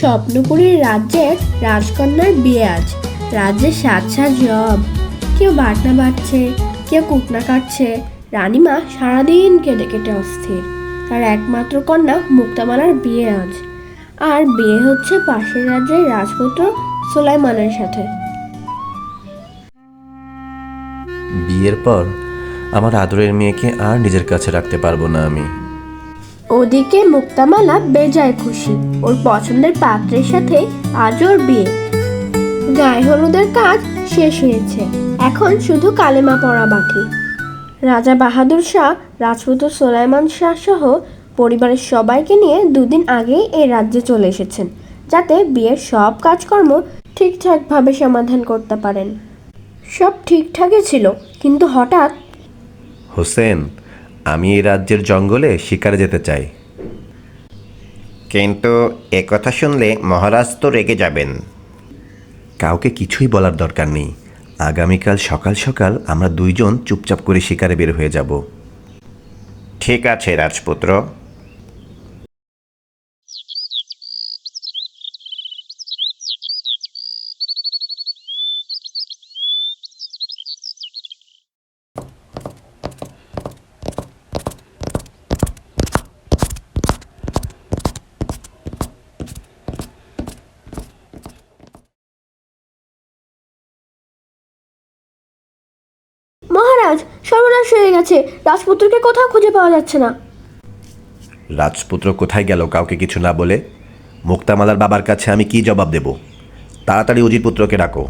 স্বপ্নপুরীর রাজ্যের রাজকন্যার বিয়ে আজ। রাজ্যে সাজ সাজ রব, কেউ বাটনা বাটছে, কেউ কুটনা কাটছে। রানীমা সারাদিন কেটে কেটে অস্থির। তার একমাত্র কন্যা মুক্তামালার বিয়ে আজ, আর বিয়ে হচ্ছে পাশের রাজ্যের রাজপুত্র সুলাইমানের সাথে। বিয়ের পর আমার আদরের মেয়েকে আর নিজের কাছে রাখতে পারবো না আমি। ওদিকে মুক্তামালা বেজায় খুশি, ওর পছন্দের পাত্রের সাথে আজ ওর বিয়ে। গায়ে হলুদের কাজ শেষ হয়েছে, এখন শুধু কালেমা পড়া বাকি। রাজা বাহাদুর শাহ, রাজপুত্র সুলাইমান শাহ সহ পরিবারের সবাইকে নিয়ে দুদিন আগেই এই রাজ্যে চলে এসেছেন, যাতে বিয়ের সব কাজকর্ম ঠিকঠাকভাবে সমাধান করতে পারেন। সব ঠিকঠাকই ছিল, কিন্তু হঠাৎ হোসেন, আমি এই রাজ্যের জঙ্গলে শিকারে যেতে চাই। কিন্তু একথা শুনলে মহারাজ তো রেগে যাবেন। কাউকে কিছুই বলার দরকার নেই। আগামীকাল সকাল সকাল আমরা দুইজন চুপচাপ করে শিকারে বের হয়ে যাব। ঠিক আছে রাজপুত্র। মহারাজ, সর্বনাশ হয়ে গেছে, রাজপুত্রকে কোথাও খুঁজে পাওয়া যাচ্ছে না। রাজপুত্র কোথায় গেল কাউকে কিছু না বলে? মুক্তামালার বাবার কাছে আমি কি জবাব দেব? তাড়াতাড়ি উজির পুত্রকে ডাকো।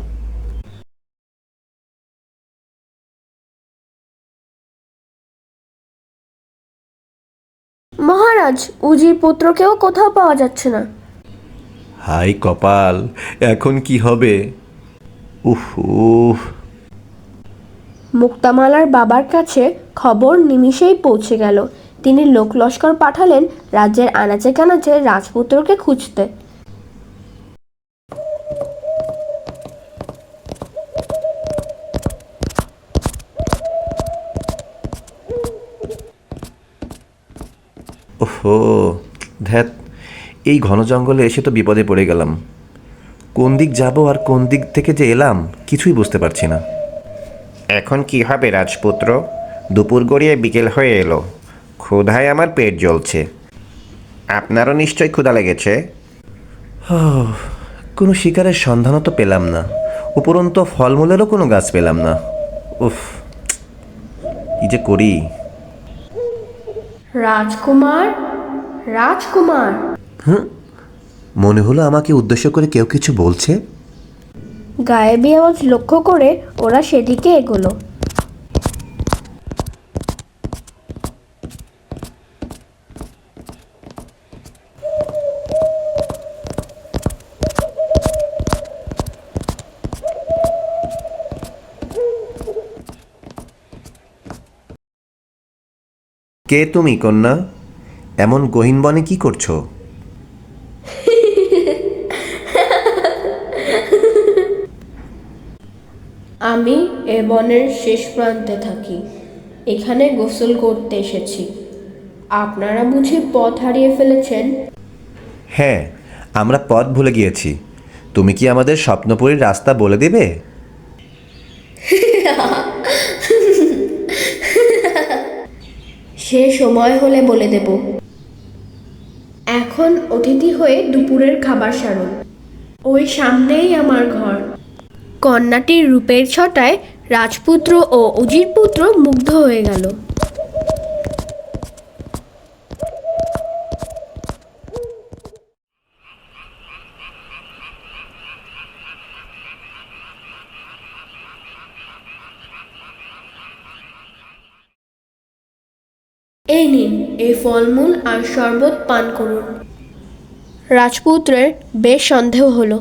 মহারাজ, উজির পুত্রকেও কোথাও পাওয়া যাচ্ছে না। হাই কপাল, এখন কি হবে? উফ উফ। মুক্তামালার বাবার কাছে খবর নিমিষেই পৌঁছে গেল। তিনি লোক লস্কর পাঠালেন রাজ্যের আনাচে কানাচে রাজপুত্রকে খুঁজতে। ওহো, ধ্যাত, এই ঘন জঙ্গলে এসে তো বিপদে পড়ে গেলাম। কোন দিক যাব আর কোন দিক থেকে যে এলাম কিছুই বুঝতে পারছি না। এখন কি হবে রাজপুত্র? দুপুর গড়িয়ে বিকেল হয়ে এলো। ক্ষুধায় আমার পেট জ্বলছে। আপনারও নিশ্চয় ক্ষুধা লেগেছে। কোনো শিকারের সন্ধানও তো পেলাম না, উপরন্তু ফলমূলেরও কোনো গাছ পেলাম না। উফ, কি যে করি। রাজকুমার, রাজকুমার! মনে হলো আমাকে উদ্দেশ্য করে কেউ কিছু বলছে। গায়েবী আওয়াজ লক্ষ্য করে ওরা সেদিকে এগোলো। কে তুমি কন্যা? এমন গহীন বনে কি করছো? আমি এ বনের শেষ প্রান্তে থাকি, এখানে গোসল করতে এসেছি। আপনারা বুঝি পথ হারিয়ে ফেলেছেন? হ্যাঁ, আমরা পথ ভুলে গিয়েছি। তুমি কি আমাদের স্বপ্নপুরীর রাস্তা বলে দেবে? সে সময় হলে বলে দেব। এখন অতিথি হয়ে দুপুরের খাবার সারুন। ওই সামনেই আমার ঘর। কন্যাটির রূপের ছটায় রাজপুত্র ও উজির পুত্র মুগ্ধ হয়ে গেল। এই নিন, এই ফলমূল আর শরবত পান করুন। রাজপুত্রের বেশ সন্দেহ হলো।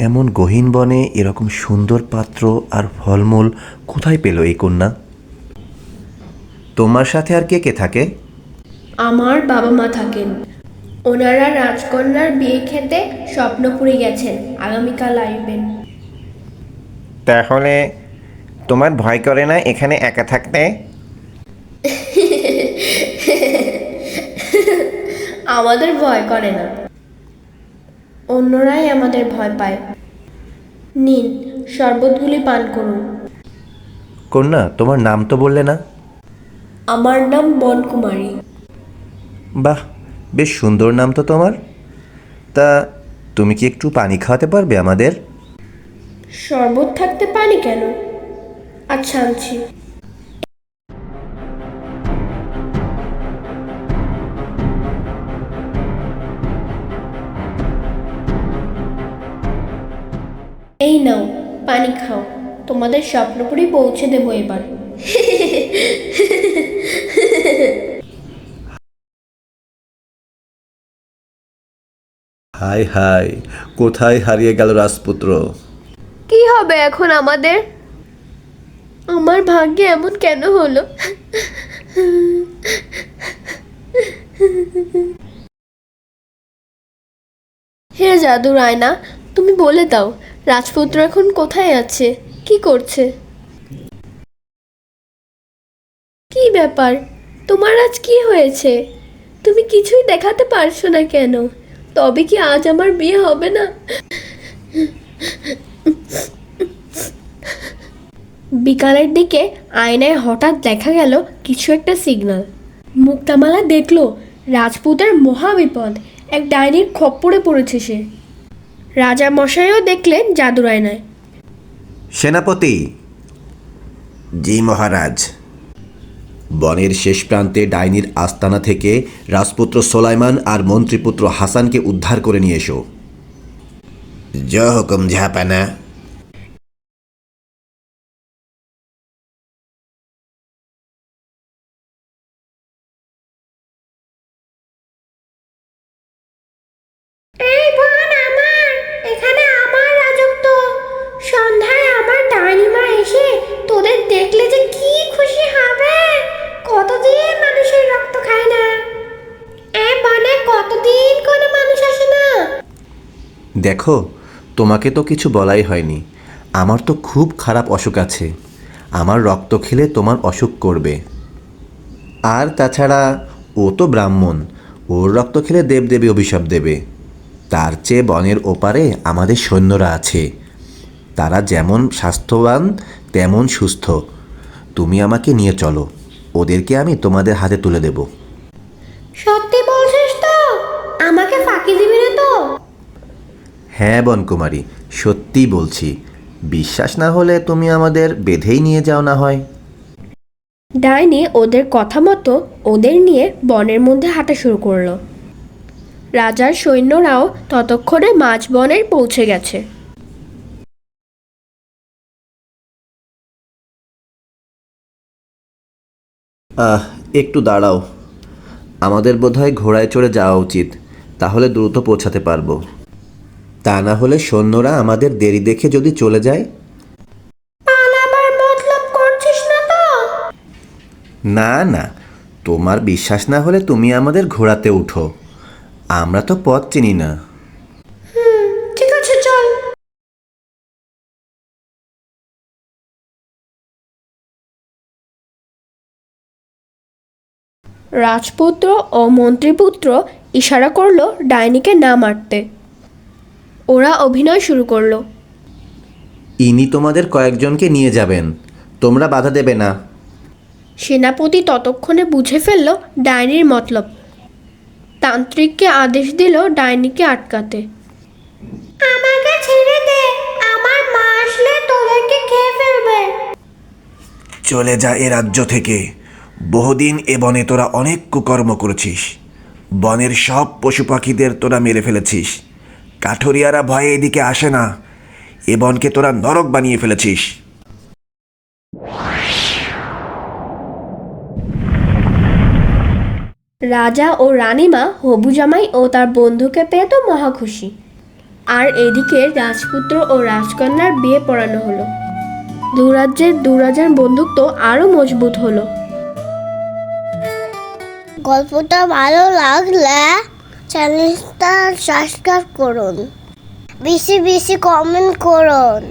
এমন গহীন বনে এরকম সুন্দর পাত্র আর ফলমূল কোথায় পেল এই কন্যা? তোমার সাথে আর কে কে থাকে? আমার বাবা মা থাকেন। ওনারা রাজকন্যার বিয়ে খেতে স্বপ্নপুরী গেছেন, আগামীকাল আসবেন। তাহলে তোমার ভয় করে না এখানে একা থাকতে? আমাদের ভয় করে না। অন্যরাই আমাদের ভয় পায়। নিন, শরবতগুলি পান করুন। কন্যা, তোমার নাম তো বললে না? আমার নাম বনকুমারী। বাহ, বেশ সুন্দর নাম তো তোমার। তা তুমি কি একটু পানি খাওয়াতে পারবে আমাদের? শরবত থাকতে পানি কেন? আচ্ছা, আনছি। এই নাও, পানি খাও। তোমাদের স্বপ্নপুরি পৌঁছে দেবো এবার। হায় হায়, কোথায় হারিয়ে গেল রাজপুত্র? কি হবে এখন আমাদের? আমার ভাগ্যে এমন কেন হলো? হে জাদুর আয়না, তুমি বলে দাও, রাজপুত্র এখন কোথায় আছে, কি করছে? কি ব্যাপার, তোমার আজ কি হয়েছে? তুমি কিছুই দেখাতে পারছো না কেন? তবে কি আজ আমার বিয়ে হবে না? বিকালের দিকে আয়নায় হঠাৎ দেখা গেল কিছু একটা সিগন্যাল। মুক্তামালা দেখল রাজপুতের মহাবিপদ, এক ডাইনির খপ্পরে পড়েছে সে। রাজা মশাইও দেখলেন জাদুর আয়নায়। সেনাপতি। জি মহারাজ। বনের শেষ প্রান্তে ডাইনির আস্তানা থেকে রাজপুত্র সোলাইমান আর মন্ত্রীপুত্র হাসানকে উদ্ধার করে নিয়ে এসো। জয় হুকুম ঝাপানা। এই বন আমার, এখানে আমার রাজত্ব। সন্ধ্যায় আমার ডাইনিমা এসে তোদের দেখলে যে কি খুশি হবে। কতদিন মানুষের রক্ত খায় না, এই বনে কতদিন কোনো মানুষ আসে না। দেখো, তোমাকে তো কিছু বলাই হয়নি। আমার তো খুব খারাপ অসুখ আছে। আমার রক্ত খেলে তোমার অসুখ করবে। আর তাছাড়া ও তো ব্রাহ্মণ, ওর রক্ত খেলে দেবদেবী অভিশাপ দেবে। তার চেয়ে বনের ওপারে আমাদের সৈন্যরা আছে, তারা যেমন স্বাস্থ্যবান তেমন সুস্থ। তুমি আমাকে নিয়ে চলো, ওদেরকে আমি তোমাদের হাতে তুলে দেব। সত্যি বলছিস তো? আমাকে ফাঁকি দিবি না তো? হ্যাঁ বনকুমারী, সত্যিই বলছি। বিশ্বাস না হলে তুমি আমাদের বেঁধেই নিয়ে যাও না হয়। ডাইনি ওদের কথা মতো ওদের নিয়ে বনের মধ্যে হাঁটা শুরু করলো। রাজার সৈন্যরাও ততক্ষণে মাঝ বনে পৌঁছে গেছে। একটু দাঁড়াও, আমাদের বোধহয় ঘোড়ায় চড়ে যাওয়া উচিত, তাহলে দ্রুত পৌঁছাতে পারবো। তা না হলে সৈন্যরা আমাদের দেরি দেখে যদি চলে যায়। পালাবার মতলব করছিস না তো? না না, তোমার বিশ্বাস না হলে তুমি আমাদের ঘোড়াতে উঠো। আমরা তো পথ চিনি না। ঠিক আছে, চল। রাজপুত্র ও মন্ত্রীপুত্র ইশারা করলো ডাইনিকে না মারতে। ওরা অভিনয় শুরু করলো। ইনি তোমাদের কয়েকজনকে নিয়ে যাবেন, তোমরা বাধা দেবে না। সেনাপতি ততক্ষণে বুঝে ফেলল ডাইনির মতলব। তান্ত্রিককে আদেশ দিল ডাইনিকে আটকাতে। আমাকে ছেড়ে দে, আমার মা আসলে তোদেরকে খেয়ে ফেলবে। চলে যা এ রাজ্য থেকে। বহুদিন এ বনে তোরা অনেক কুকর্ম করেছিস। বনের সব পশু পাখিদের তোরা মেরে ফেলেছিস। কাঠুরিয়ারা ভয়ে এদিকে আসে না। এ বনকে তোরা নরক বানিয়ে ফেলেছিস। রাজা ও রানীমা হবু জামাই ও তার বন্ধুকে পেয়ে তো মহা খুশি। আর এদিকে রাজপুত্র ও রাজকন্যার বিয়ে পড়ানো হলো। দু রাজ্যের দু রাজার বন্ধুত্ব আরো মজবুত হলো। গল্পটা ভালো লাগলে চ্যানেলটা সাবস্ক্রাইব করুন, বেশি বেশি কমেন্ট করুন।